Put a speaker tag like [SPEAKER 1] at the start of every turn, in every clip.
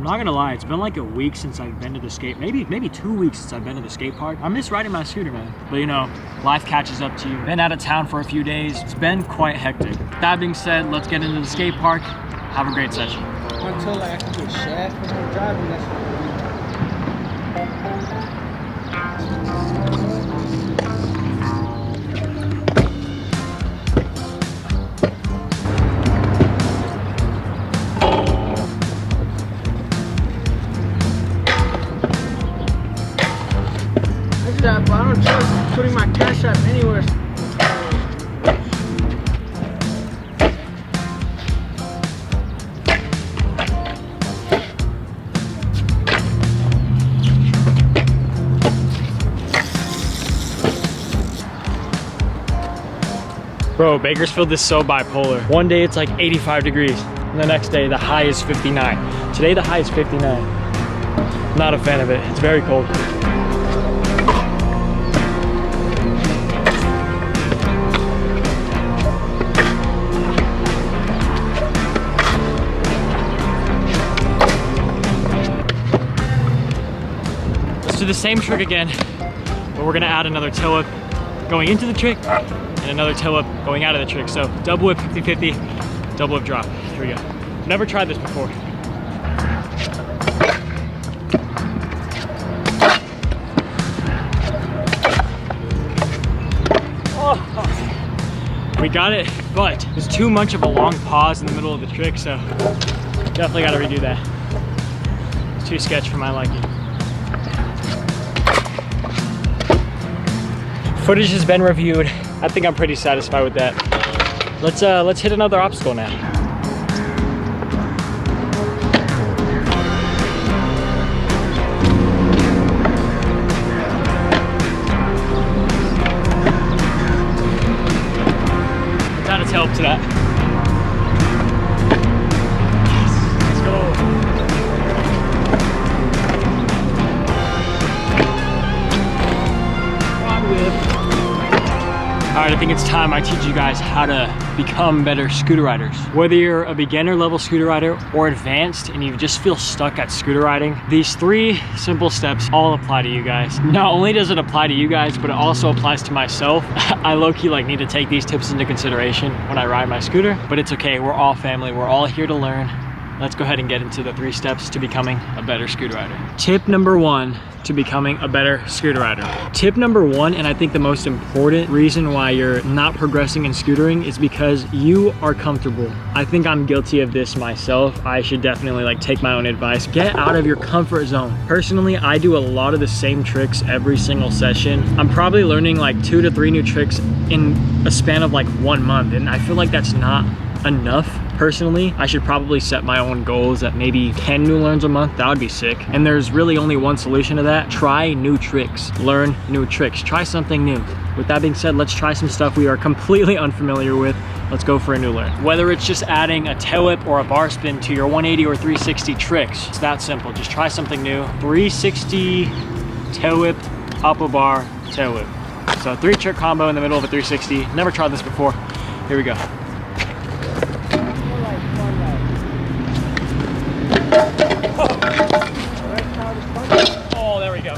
[SPEAKER 1] I'm not gonna lie, it's been like a week since I've been to the skate, maybe 2 weeks since I've been to the skate park. I miss riding my scooter, man. But you know, life catches up to you. Been out of town for a few days. It's been quite hectic. That being said, let's get into the skate park. Have a great session.
[SPEAKER 2] Until like I can get shaft when I'm driving, that's but I don't trust putting my cash app anywhere.
[SPEAKER 1] Bro, Bakersfield is so bipolar. One day it's like 85 degrees, and the next day the high is 59. Today the high is 59. Not a fan of it, it's very cold. Do the same trick again, but we're gonna add another toe whip going into the trick and another toe whip going out of the trick. So double whip 50-50, double whip drop. Here we go. Never tried this before. Oh, we got it, but there's too much of a long pause in the middle of the trick, so definitely gotta redo that. It's too sketch for my liking. Footage has been reviewed. I think I'm pretty satisfied with that. Let's hit another obstacle now. Let's add a tail up to that. Let's go. All right, I think it's time I teach you guys how to become better scooter riders. Whether you're a beginner level scooter rider or advanced and you just feel stuck at scooter riding, these 3 simple steps all apply to you guys. Not only does it apply to you guys, but it also applies to myself. I low-key like need to take these tips into consideration when I ride my scooter, but it's okay, we're all family, we're all here to learn. Let's go ahead and get into the 3 steps to becoming a better scooter rider. Tip number 1 to becoming a better scooter rider. Tip number 1, and I think the most important reason why you're not progressing in scootering is because you are comfortable. I think I'm guilty of this myself. I should definitely like take my own advice. Get out of your comfort zone. Personally, I do a lot of the same tricks every single session. I'm probably learning like 2 to 3 new tricks in a span of like 1 month, and I feel like that's not enough. Personally, I should probably set my own goals at maybe 10 new learns a month. That would be sick. And there's really only one solution to that. Try new tricks, learn new tricks, try something new. With that being said, let's try some stuff we are completely unfamiliar with. Let's go for a new learn. Whether it's just adding a tail whip or a bar spin to your 180 or 360 tricks, it's that simple. Just try something new. 360 tail whip, up a bar, tail whip. So 3 trick combo in the middle of a 360. Never tried this before. Here we go. Oh, there we go.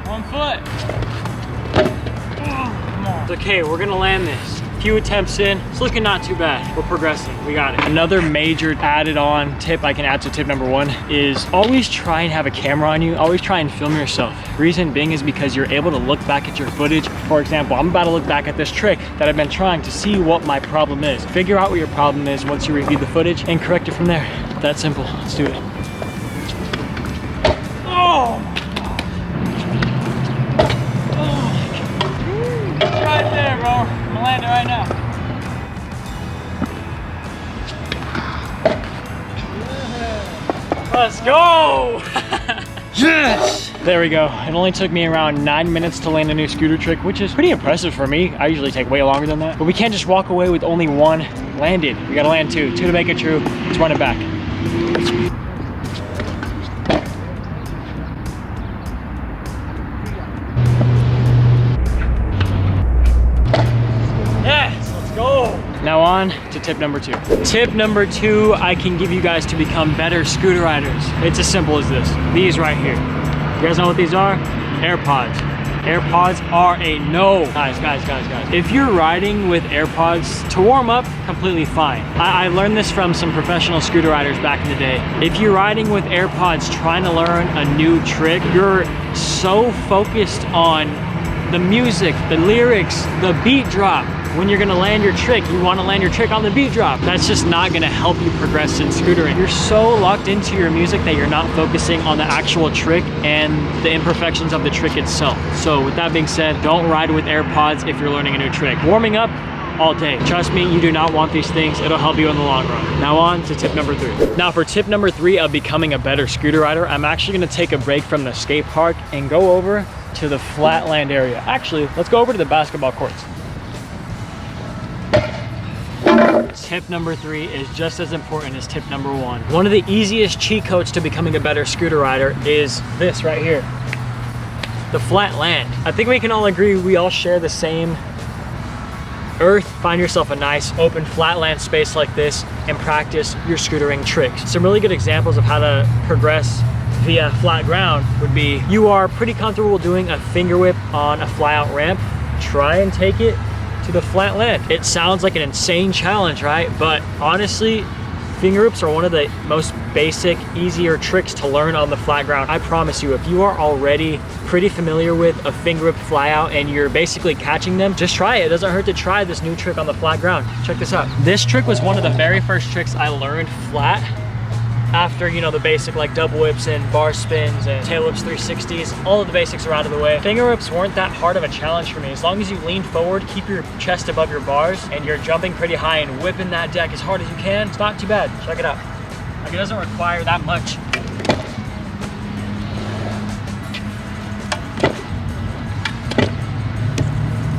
[SPEAKER 1] One foot. Come on. It's okay, we're gonna land this. Few attempts in, it's looking not too bad. We're progressing, we got it. Another major added on tip I can add to tip number 1 is always try and have a camera on you. Always try and film yourself. Reason being is because you're able to look back at your footage. For example, I'm about to look back at this trick that I've been trying to see what my problem is. Figure out what your problem is once you review the footage and correct it from there. That simple, let's do it. Oh! Right there, bro. I'm gonna land it right now. Let's go! Yes! There we go. It only took me around 9 minutes to land a new scooter trick, which is pretty impressive for me. I usually take way longer than that. But we can't just walk away with only 1 landed. We gotta land 2. 2 to make it true. Let's run it back. on to tip number 2. Tip number 2 I can give you guys to become better scooter riders. It's as simple as this. These right here. You guys know what these are? AirPods. AirPods are a no. Guys. If you're riding with AirPods, to warm up, completely fine. I learned this from some professional scooter riders back in the day. If you're riding with AirPods trying to learn a new trick, you're so focused on the music, the lyrics, the beat drop. When you're gonna land your trick, you wanna land your trick on the beat drop. That's just not gonna help you progress in scootering. You're so locked into your music that you're not focusing on the actual trick and the imperfections of the trick itself. So with that being said, don't ride with AirPods if you're learning a new trick. Warming up, all day. Trust me, you do not want these things. It'll help you in the long run. Now on to tip number 3. Now for tip number 3 of becoming a better scooter rider, I'm actually gonna take a break from the skate park and go over to the flatland area. Actually, let's go over to the basketball courts. Tip number 3 is just as important as tip number 1. One of the easiest cheat codes to becoming a better scooter rider is this right here. The flat land. I think we can all agree we all share the same earth. Find yourself a nice open flatland space like this and practice your scootering tricks. Some really good examples of how to progress via flat ground would be, you are pretty comfortable doing a finger whip on a fly out ramp. Try and take it to the flat land. It sounds like an insane challenge, right? But honestly, finger whips are one of the most basic, easier tricks to learn on the flat ground. I promise you, if you are already pretty familiar with a finger whip fly out and you're basically catching them, just try it. It doesn't hurt to try this new trick on the flat ground. Check this out. This trick was one of the very first tricks I learned flat after, you know, the basic like double whips and bar spins and tail whips 360s. All of the basics are out of the way. Finger whips weren't that hard of a challenge for me. As long as you lean forward, keep your chest above your bars, and you're jumping pretty high and whipping that deck as hard as you can, it's not too bad. Check it out. Like, it doesn't require that much.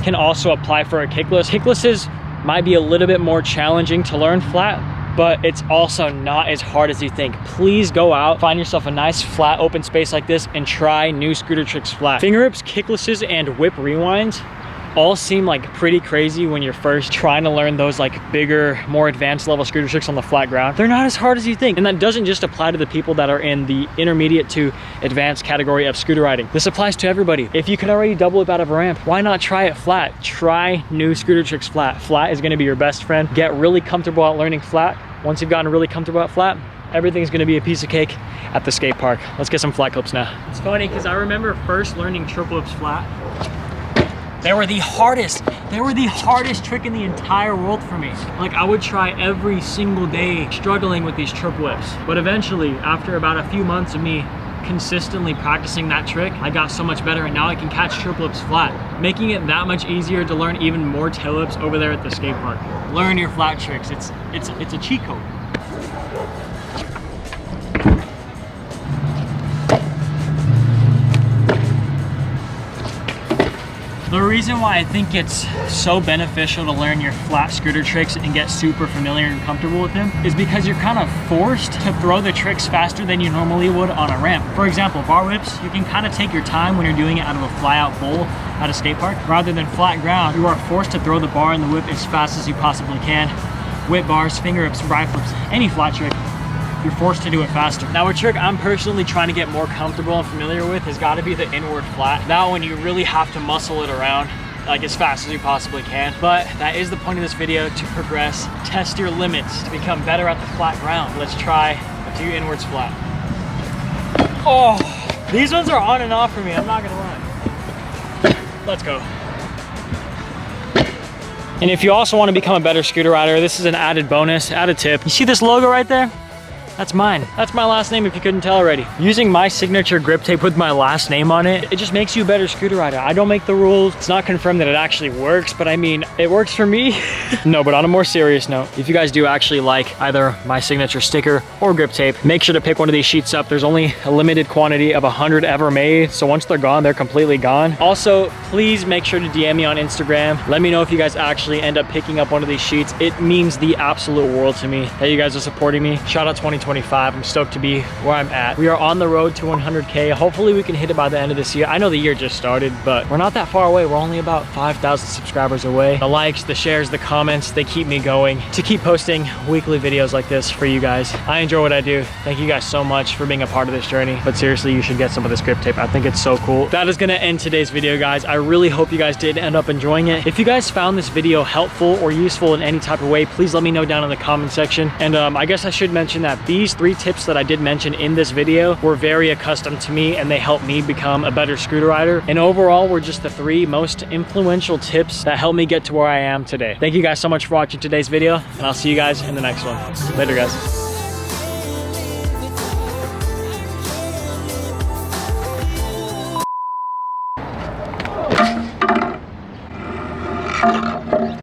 [SPEAKER 1] Can also apply for a kickless. Kicklesses might be a little bit more challenging to learn flat, but it's also not as hard as you think. Please go out, find yourself a nice flat open space like this and try new scooter tricks flat. Finger whips, kicklesses, and whip rewinds all seem like pretty crazy when you're first trying to learn those like bigger, more advanced level scooter tricks on the flat ground. They're not as hard as you think. And that doesn't just apply to the people that are in the intermediate to advanced category of scooter riding. This applies to everybody. If you can already double whip out of a ramp, why not try it flat? Try new scooter tricks flat. Flat is gonna be your best friend. Get really comfortable at learning flat. Once you've gotten really comfortable at flat, everything's gonna be a piece of cake at the skate park. Let's get some flat clips now. It's funny because I remember first learning triple whips flat. They were the hardest trick in the entire world for me. Like, I would try every single day struggling with these triple whips. But eventually, after about a few months of me consistently practicing that trick, I got so much better, and now I can catch triple whips flat, making it that much easier to learn even more tail whips over there at the skate park. Learn your flat tricks. It's a cheat code. The reason why I think it's so beneficial to learn your flat scooter tricks and get super familiar and comfortable with them is because you're kind of forced to throw the tricks faster than you normally would on a ramp. For example, bar whips, you can kind of take your time when you're doing it out of a fly out bowl at a skate park. Rather than flat ground, you are forced to throw the bar and the whip as fast as you possibly can. Whip bars, finger whips, ride flips, any flat trick, you're forced to do it faster. Now, a trick I'm personally trying to get more comfortable and familiar with has got to be the inward flat. That one you really have to muscle it around like as fast as you possibly can. But that is the point of this video, to progress, test your limits, to become better at the flat ground. Let's try a few inwards flat. Oh, these ones are on and off for me, I'm not gonna lie. Let's go. And if you also want to become a better scooter rider, this is an added bonus, added tip. You see this logo right there? That's mine. That's my last name if you couldn't tell already. Using my signature grip tape with my last name on it, it just makes you a better scooter rider. I don't make the rules. It's not confirmed that it actually works, but I mean, it works for me. No, but on a more serious note, if you guys do actually like either my signature sticker or grip tape, make sure to pick one of these sheets up. There's only a limited quantity of 100 ever made, so once they're gone, they're completely gone. Also, please make sure to DM me on Instagram. Let me know if you guys actually end up picking up one of these sheets. It means the absolute world to me that you guys are supporting me. Shout out 2020. 125. I'm stoked to be where I'm at. We are on the road to 100K. Hopefully we can hit it by the end of this year. I know the year just started, but we're not that far away. We're only about 5,000 subscribers away. The likes, the shares, the comments, they keep me going to keep posting weekly videos like this for you guys. I enjoy what I do. Thank you guys so much for being a part of this journey. But seriously, you should get some of this grip tape. I think it's so cool. That is gonna end today's video, guys. I really hope you guys did end up enjoying it. If you guys found this video helpful or useful in any type of way, please let me know down in the comment section. And I guess I should mention that these 3 tips that I did mention in this video were very accustomed to me, and they helped me become a better scooter rider. And overall, were just the 3 most influential tips that helped me get to where I am today. Thank you guys so much for watching today's video, and I'll see you guys in the next one. Later, guys.